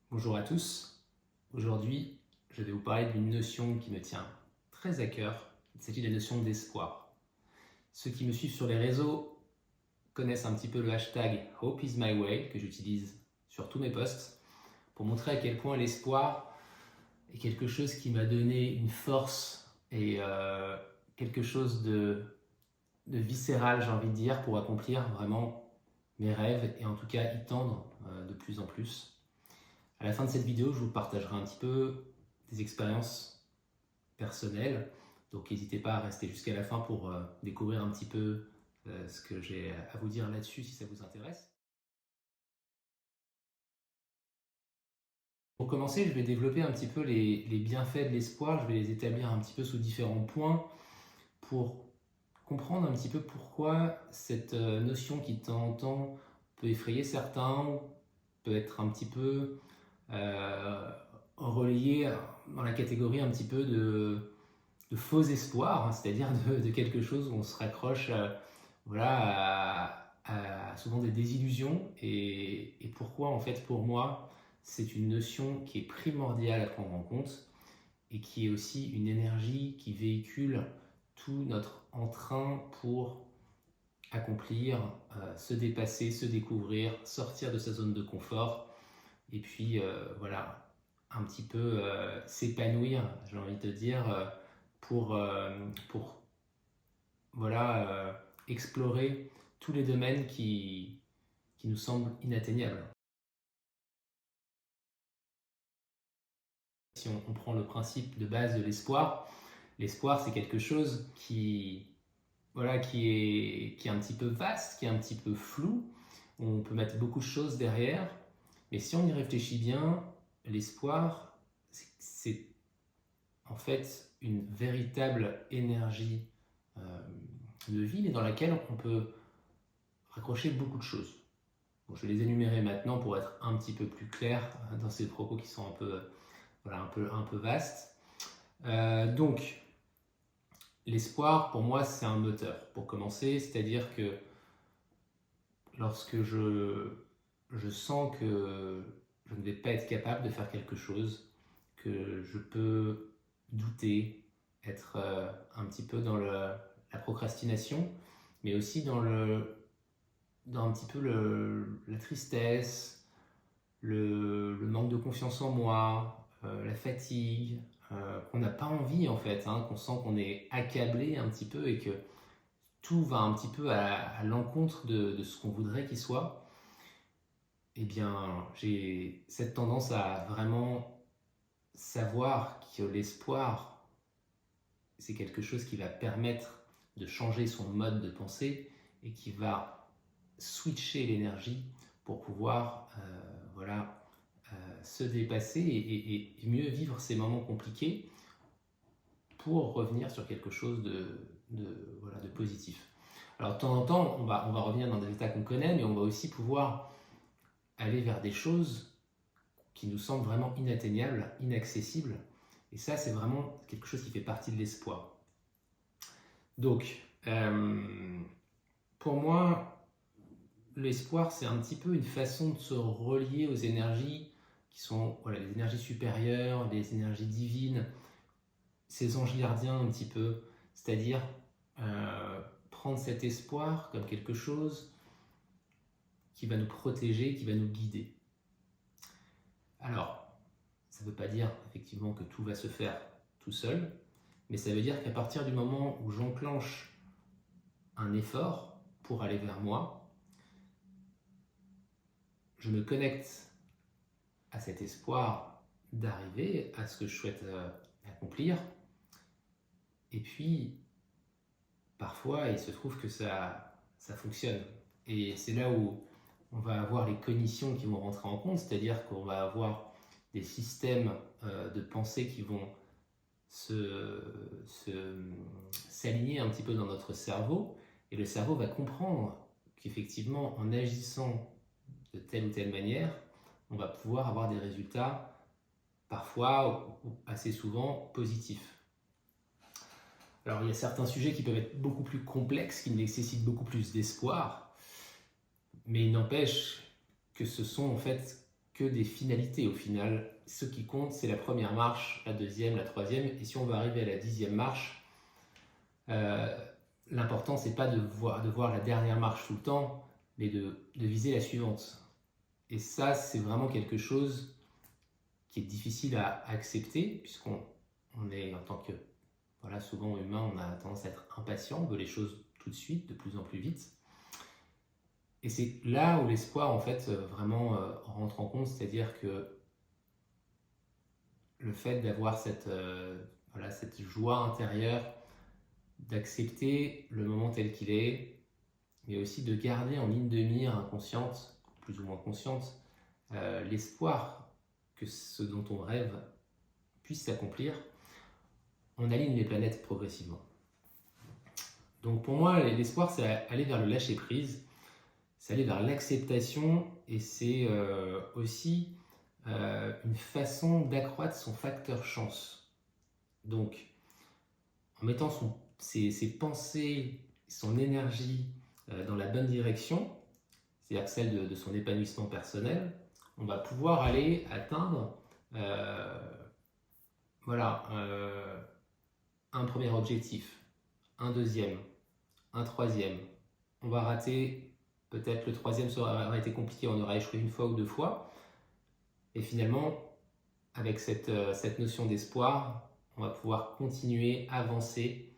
Bonjour à tous. Aujourd'hui, je vais vous parler d'une notion qui me tient très à cœur. Il s'agit de la notion d'espoir. Ceux qui me suivent sur les réseaux connaissent un petit peu le hashtag Hope is my way que j'utilise sur tous mes posts pour montrer à quel point l'espoir est quelque chose qui m'a donné une force et quelque chose de viscéral, j'ai envie de dire, pour accomplir vraiment mes rêves et en tout cas y tendre de plus en plus. À la fin de cette vidéo, je vous partagerai un petit peu des expériences personnelles. Donc n'hésitez pas à rester jusqu'à la fin pour découvrir un petit peu ce que j'ai à vous dire là-dessus si ça vous intéresse. Pour commencer, je vais développer un petit peu les bienfaits de l'espoir. Je vais les établir un petit peu sous différents points pour comprendre un petit peu pourquoi cette notion qui de temps en temps peut effrayer certains, peut être un petit peu relayée dans la catégorie un petit peu de faux espoir, hein, c'est-à-dire de quelque chose où on se raccroche à souvent des désillusions. Et pourquoi, en fait, pour moi, c'est une notion qui est primordiale à prendre en compte et qui est aussi une énergie qui véhicule tout notre entrain pour accomplir, se dépasser, se découvrir, sortir de sa zone de confort et puis un petit peu s'épanouir, j'ai envie de dire, pour explorer tous les domaines qui nous semblent inatteignables. Si on prend le principe de base de l'espoir, l'espoir c'est quelque chose qui est un petit peu vaste, qui est un petit peu flou. On peut mettre beaucoup de choses derrière, mais si on y réfléchit bien, l'espoir, c'est en fait une véritable énergie de vie et dans laquelle on peut raccrocher beaucoup de choses. Bon, je vais les énumérer maintenant pour être un petit peu plus clair dans ces propos qui sont un peu vastes. Donc, l'espoir, pour moi, c'est un moteur. Pour commencer, c'est-à-dire que lorsque je sens que je ne vais pas être capable de faire quelque chose, que je peux douter, être un petit peu dans la procrastination, mais aussi dans un petit peu la tristesse, le manque de confiance en moi, la fatigue, qu'on n'a pas envie en fait, hein, qu'on sent qu'on est accablé un petit peu et que tout va un petit peu à l'encontre de ce qu'on voudrait qu'il soit. Eh bien, j'ai cette tendance à vraiment savoir que l'espoir, c'est quelque chose qui va permettre de changer son mode de pensée et qui va switcher l'énergie pour pouvoir se dépasser et mieux vivre ces moments compliqués pour revenir sur quelque chose de positif. Alors de temps en temps, on va revenir dans des états qu'on connaît, mais on va aussi pouvoir aller vers des choses qui nous semblent vraiment inatteignables, inaccessibles. Et ça, c'est vraiment quelque chose qui fait partie de l'espoir. Donc, pour moi, l'espoir, c'est un petit peu une façon de se relier aux énergies qui sont les énergies supérieures, les énergies divines, ces anges gardiens un petit peu, c'est-à-dire prendre cet espoir comme quelque chose qui va nous protéger, qui va nous guider. Alors, ça ne veut pas dire effectivement que tout va se faire tout seul, mais ça veut dire qu'à partir du moment où j'enclenche un effort pour aller vers moi, je me connecte à cet espoir d'arriver à ce que je souhaite accomplir. Et puis, parfois, il se trouve que ça fonctionne. Et c'est là où on va avoir les cognitions qui vont rentrer en compte, c'est-à-dire qu'on va avoir des systèmes de pensée qui vont s'aligner un petit peu dans notre cerveau. Et le cerveau va comprendre qu'effectivement, en agissant de telle ou telle manière, on va pouvoir avoir des résultats parfois ou assez souvent positifs. Alors il y a certains sujets qui peuvent être beaucoup plus complexes, qui nécessitent beaucoup plus d'espoir, mais il n'empêche que ce sont en fait que des finalités au final. Ce qui compte, c'est la première marche, la deuxième, la troisième, et si on veut arriver à la 10e marche, l'important c'est pas de voir la dernière marche tout le temps, mais de viser la suivante. Et ça, c'est vraiment quelque chose qui est difficile à accepter, puisqu'on est, en tant que souvent humain, on a tendance à être impatient, on veut les choses tout de suite, de plus en plus vite. Et c'est là où l'espoir, en fait, vraiment rentre en compte, c'est-à-dire que le fait d'avoir cette joie intérieure, d'accepter le moment tel qu'il est, mais aussi de garder en ligne de mire inconsciente, plus ou moins consciente, l'espoir que ce dont on rêve puisse s'accomplir, on aligne les planètes progressivement. Donc pour moi, l'espoir, c'est aller vers le lâcher-prise, c'est aller vers l'acceptation, et c'est aussi une façon d'accroître son facteur chance. Donc, en mettant ses pensées, son énergie dans la bonne direction, c'est-à-dire celle de son épanouissement personnel, on va pouvoir aller atteindre un premier objectif, un deuxième, un troisième. On va rater, peut-être le troisième aura été compliqué, on aura échoué une fois ou deux fois. Et finalement, avec cette notion d'espoir, on va pouvoir continuer, avancer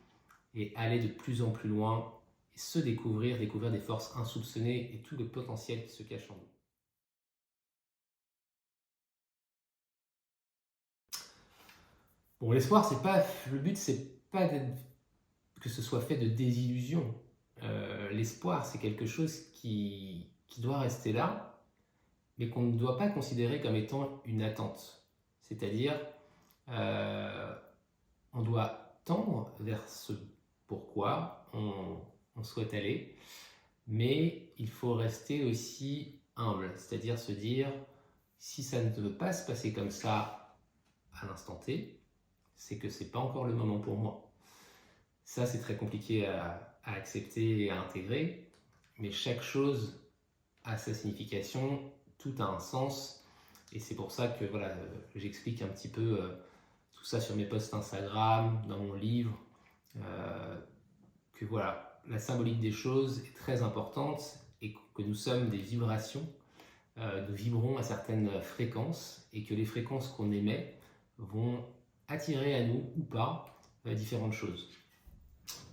et aller de plus en plus loin et se découvrir des forces insoupçonnées et tout le potentiel qui se cache en nous. Bon, l'espoir, c'est pas le but, c'est pas que ce soit fait de désillusion. L'espoir, c'est quelque chose qui doit rester là, mais qu'on ne doit pas considérer comme étant une attente. C'est-à-dire, on doit tendre vers ce pourquoi on souhaite aller, mais il faut rester aussi humble, c'est-à-dire se dire, si ça ne veut pas se passer comme ça à l'instant T, c'est que c'est pas encore le moment pour moi. Ça, c'est très compliqué à accepter et à intégrer, mais chaque chose a sa signification, tout a un sens, et c'est pour ça que j'explique un petit peu tout ça sur mes posts Instagram, dans mon livre, que la symbolique des choses est très importante et que nous sommes des vibrations, nous vibrons à certaines fréquences et que les fréquences qu'on émet vont attirer à nous ou pas différentes choses.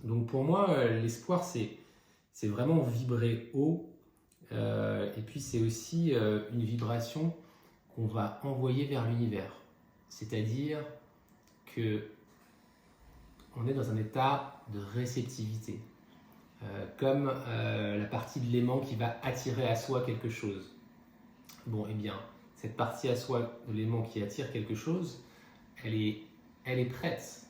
Donc pour moi, l'espoir, c'est vraiment vibrer haut, et puis c'est aussi une vibration qu'on va envoyer vers l'univers. C'est-à-dire que on est dans un état de réceptivité, comme la partie de l'aimant qui va attirer à soi quelque chose. Bon, eh bien, cette partie à soi de l'aimant qui attire quelque chose, elle est prête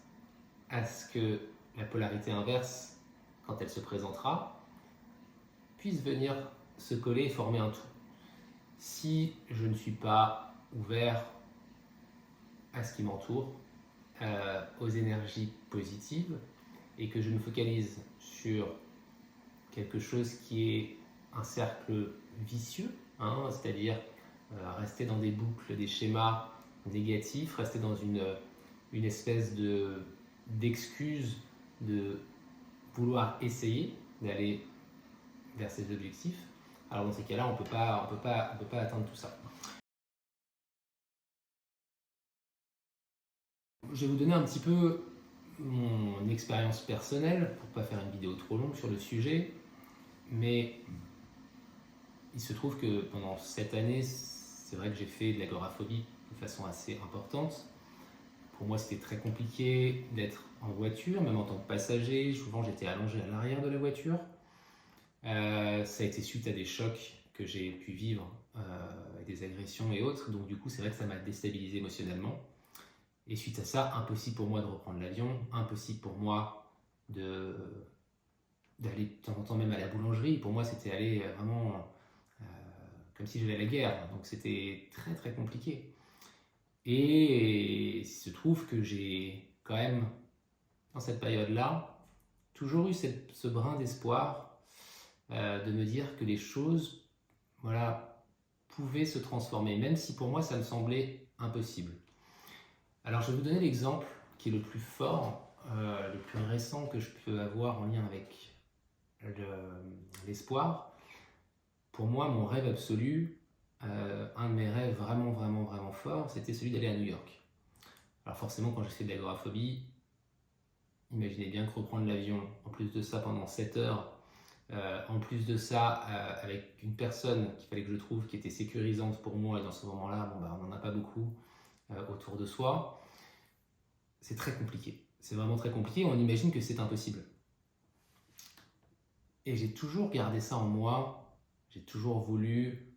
à ce que la polarité inverse, quand elle se présentera, puisse venir se coller et former un tout. Si je ne suis pas ouvert à ce qui m'entoure, aux énergies positives, et que je me focalise sur quelque chose qui est un cercle vicieux, c'est-à-dire rester dans des boucles, des schémas négatifs, rester dans une espèce d'excuse de vouloir essayer d'aller vers ses objectifs, alors dans ces cas-là, on peut pas atteindre tout ça. Je vais vous donner un petit peu mon expérience personnelle, pour ne pas faire une vidéo trop longue sur le sujet, mais il se trouve que pendant cette année, c'est vrai que j'ai fait de l'agoraphobie de façon assez importante. Pour moi, c'était très compliqué d'être en voiture, même en tant que passager. Souvent, j'étais allongé à l'arrière de la voiture. Ça a été suite à des chocs que j'ai pu vivre, des agressions et autres. Donc du coup, c'est vrai que ça m'a déstabilisé émotionnellement. Et suite à ça, impossible pour moi de reprendre l'avion, impossible pour moi d'aller de temps en temps même à la boulangerie. Pour moi, c'était aller vraiment comme si j'allais à la guerre. Donc c'était très très compliqué. Et il se trouve que j'ai quand même, dans cette période-là, toujours eu ce brin d'espoir de me dire que les choses pouvait se transformer, même si pour moi ça me semblait impossible. Alors je vais vous donner l'exemple qui est le plus fort, le plus récent que je peux avoir en lien avec l'espoir. Pour moi, mon rêve absolu, un de mes rêves vraiment, vraiment, vraiment forts, c'était celui d'aller à New York. Alors forcément, quand j'ai fait de l'agoraphobie, imaginez bien que reprendre l'avion, en plus de ça pendant 7 heures, en plus de ça avec une personne qu'il fallait que je trouve qui était sécurisante pour moi, et dans ce moment-là, on n'en a pas beaucoup autour de soi, c'est très compliqué. C'est vraiment très compliqué, on imagine que c'est impossible. Et j'ai toujours gardé ça en moi, j'ai toujours voulu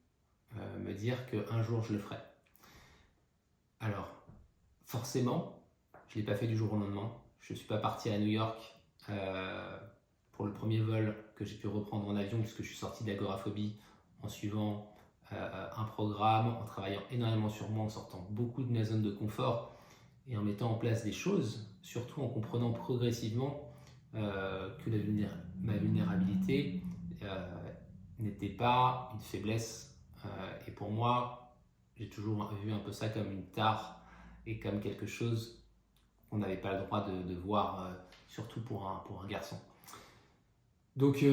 me dire qu'un jour je le ferai. Alors, forcément, je ne l'ai pas fait du jour au lendemain. Je ne suis pas parti à New York pour le premier vol que j'ai pu reprendre en avion, puisque je suis sorti de l'agoraphobie en suivant un programme, en travaillant énormément sur moi, en sortant beaucoup de ma zone de confort et en mettant en place des choses, surtout en comprenant progressivement que ma vulnérabilité n'était pas une faiblesse. Et pour moi, j'ai toujours vu un peu ça comme une tare et comme quelque chose qu'on n'avait pas le droit de voir, surtout pour un garçon. Donc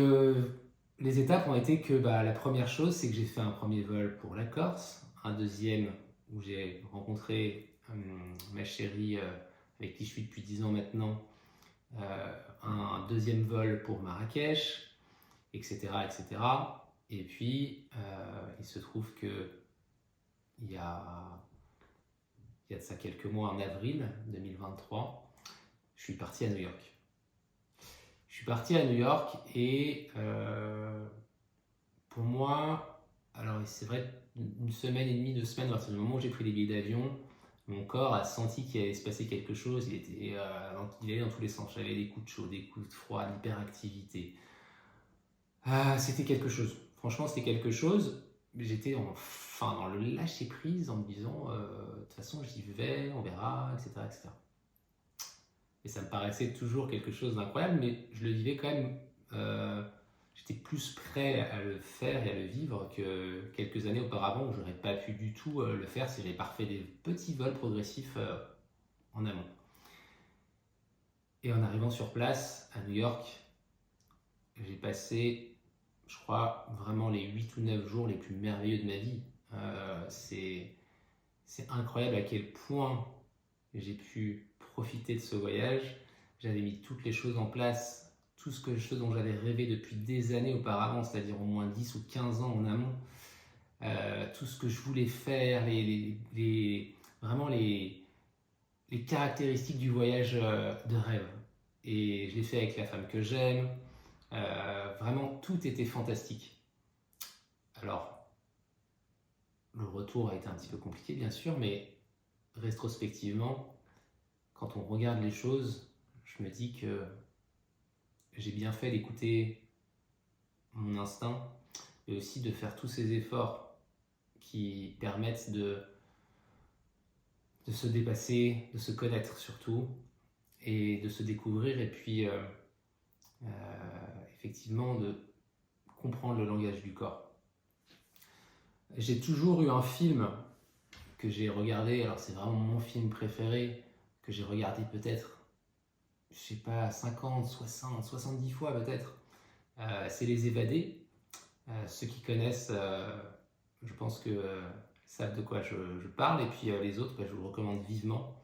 les étapes ont été que la première chose, c'est que j'ai fait un premier vol pour la Corse, un deuxième où j'ai rencontré ma chérie avec qui je suis depuis 10 ans maintenant, un deuxième vol pour Marrakech, etc. etc. Et puis il se trouve que il y a de ça quelques mois, en avril 2023, je suis parti à New York. Je suis parti à New York et pour moi, alors c'est vrai, une semaine et demie, 2 semaines, à partir du moment où j'ai pris les billets d'avion, mon corps a senti qu'il allait se passer quelque chose. Il allait dans tous les sens. J'avais des coups de chaud, des coups de froid, l'hyperactivité. C'était quelque chose. Franchement, c'était quelque chose. J'étais dans le lâcher prise en me disant de toute façon, j'y vais, on verra, etc., etc. Et ça me paraissait toujours quelque chose d'incroyable, mais je le vivais quand même. J'étais plus prêt à le faire et à le vivre que quelques années auparavant où je n'aurais pas pu du tout le faire si j'avais pas fait des petits vols progressifs en amont. Et en arrivant sur place à New York, j'ai passé, je crois, vraiment les 8 ou 9 jours les plus merveilleux de ma vie. C'est incroyable à quel point j'ai pu profiter de ce voyage. J'avais mis toutes les choses en place, tout ce dont j'avais rêvé depuis des années auparavant, c'est-à-dire au moins 10 ou 15 ans en amont. Tout ce que je voulais faire, vraiment les caractéristiques du voyage de rêve. Et je l'ai fait avec la femme que j'aime. Vraiment, tout était fantastique. Alors, le retour a été un petit peu compliqué, bien sûr, mais rétrospectivement, quand on regarde les choses, je me dis que j'ai bien fait d'écouter mon instinct et aussi de faire tous ces efforts qui permettent de se dépasser, de se connaître surtout et de se découvrir et puis effectivement de comprendre le langage du corps. J'ai toujours eu un film que j'ai regardé, alors c'est vraiment mon film préféré, que j'ai regardé peut-être, je sais pas, 50, 60, 70 fois peut-être. C'est Les Évadés. Ceux qui connaissent, je pense que savent de quoi je parle, et puis les autres, je vous le recommande vivement.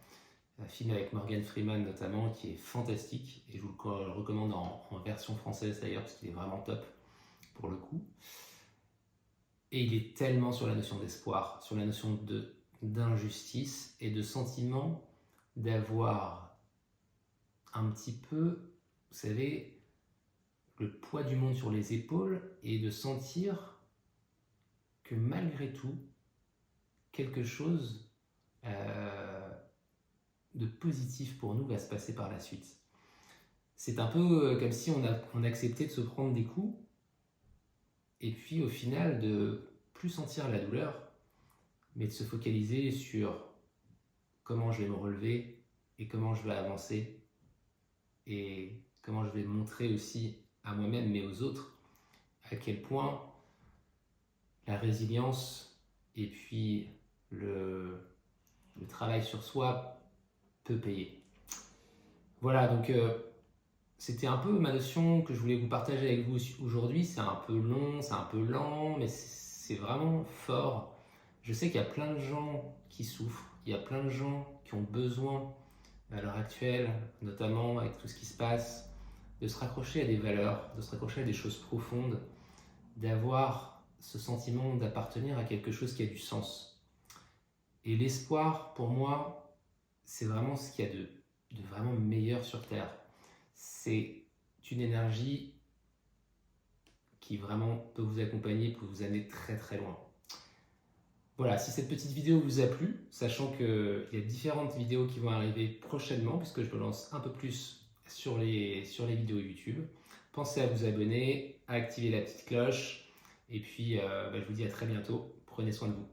Un film avec Morgan Freeman notamment, qui est fantastique, et je vous le recommande en version française d'ailleurs, parce qu'il est vraiment top pour le coup. Et il est tellement sur la notion d'espoir, sur la notion d'injustice et de sentiment d'avoir un petit peu, vous savez, le poids du monde sur les épaules et de sentir que malgré tout, quelque chose de positif pour nous va se passer par la suite. C'est un peu comme si on acceptait de se prendre des coups et puis au final de plus sentir la douleur, mais de se focaliser sur comment je vais me relever et comment je vais avancer et comment je vais montrer aussi à moi-même mais aux autres à quel point la résilience et puis le travail sur soi peut payer. Voilà, donc c'était un peu ma notion que je voulais vous partager avec vous aujourd'hui. C'est un peu long, c'est un peu lent, mais c'est vraiment fort. Je sais qu'il y a plein de gens qui souffrent, il y a plein de gens qui ont besoin à l'heure actuelle, notamment avec tout ce qui se passe, de se raccrocher à des valeurs, de se raccrocher à des choses profondes, d'avoir ce sentiment d'appartenir à quelque chose qui a du sens. Et l'espoir, pour moi, c'est vraiment ce qu'il y a de vraiment meilleur sur Terre. C'est une énergie qui vraiment peut vous accompagner, peut vous amener très très loin. Voilà, si cette petite vidéo vous a plu, sachant qu'il y a différentes vidéos qui vont arriver prochainement, puisque je me lance un peu plus sur les vidéos YouTube, pensez à vous abonner, à activer la petite cloche, et puis je vous dis à très bientôt, prenez soin de vous.